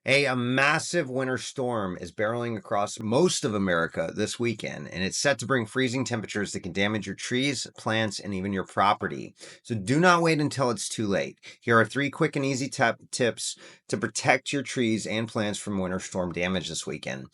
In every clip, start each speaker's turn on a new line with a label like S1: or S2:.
S1: A massive winter storm is barreling across most of America this weekend, and it's set to bring freezing temperatures that can damage your trees, plants, and even your property. So do not wait until it's too late. Here are 3 quick and easy tips to protect your trees and plants from winter storm damage this weekend.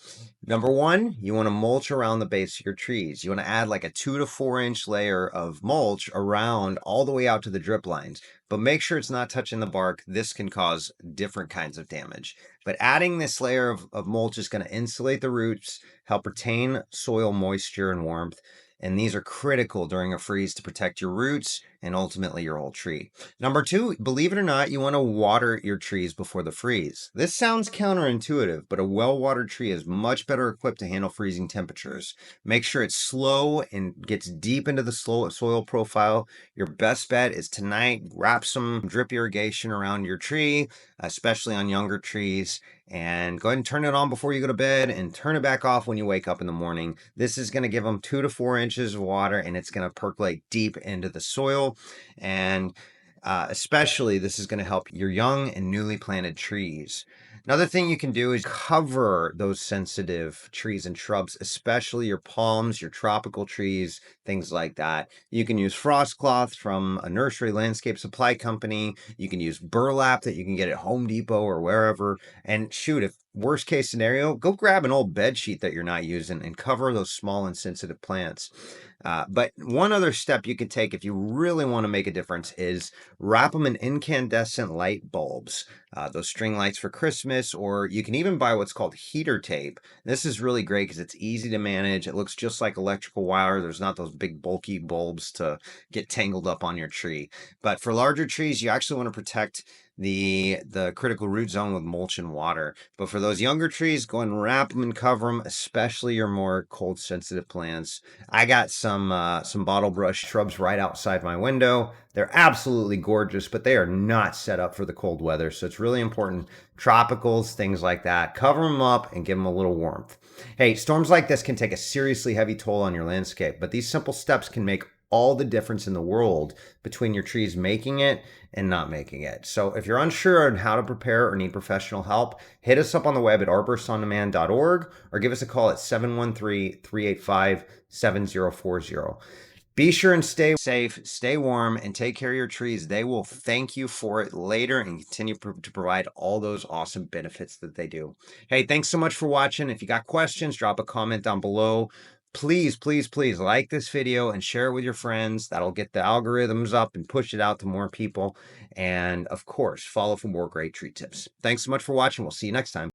S1: Number one, you want to mulch around the base of your trees. You want to add like a 2 to 4 inch layer of mulch around all the way out to the drip lines, but make sure it's not touching the bark. This can cause different kinds of damage. But adding this layer of mulch is going to insulate the roots, help retain soil moisture and warmth. And these are critical during a freeze to protect your roots and ultimately your whole tree. Number two, believe it or not, you want to water your trees before the freeze. This sounds counterintuitive, but a well-watered tree is much better equipped to handle freezing temperatures. Make sure it's slow and gets deep into the soil profile. Your best bet is tonight, wrap some drip irrigation around your tree, especially on younger trees, and go ahead and turn it on before you go to bed and turn it back off when you wake up in the morning. This is going to give them 2 to 4 inches of water, and it's going to percolate deep into the soil. And especially this is going to help your young and newly planted trees. Another thing you can do is cover those sensitive trees and shrubs, especially your palms, your tropical trees, things like that. You can use frost cloth from a nursery landscape supply company. You can use burlap that you can get at Home Depot or wherever. And shoot, if worst case scenario, go grab an old bed sheet that you're not using and cover those small and sensitive plants. But one other step you can take if you really want to make a difference is wrap them in incandescent light bulbs, those string lights for Christmas, or you can even buy what's called heater tape. This is really great because it's easy to manage. It looks just like electrical wire. There's not those big bulky bulbs to get tangled up on your tree. But for larger trees, you actually want to protect the critical root zone with mulch and water. But for those younger trees, go and wrap them and cover them, especially your more cold sensitive plants. I got some bottle brush shrubs right outside my window. They're absolutely gorgeous, but they are not set up for the cold weather. So it's really important. Tropicals, things like that, cover them up and give them a little warmth. Hey, storms like this can take a seriously heavy toll on your landscape, but these simple steps can make all the difference in the world between your trees making it and not making it. So if you're unsure on how to prepare or need professional help, hit us up on the web at arboristsondemand.org or give us a call at 713-385-7040. Be sure and stay safe, stay warm, and take care of your trees. They will thank you for it later and continue to provide all those awesome benefits that they do. Hey, thanks so much for watching. If you got questions, drop a comment down below. Please, please, please like this video and share it with your friends. That'll get the algorithms up and push it out to more people. And of course, follow for more great tree tips. Thanks so much for watching. We'll see you next time.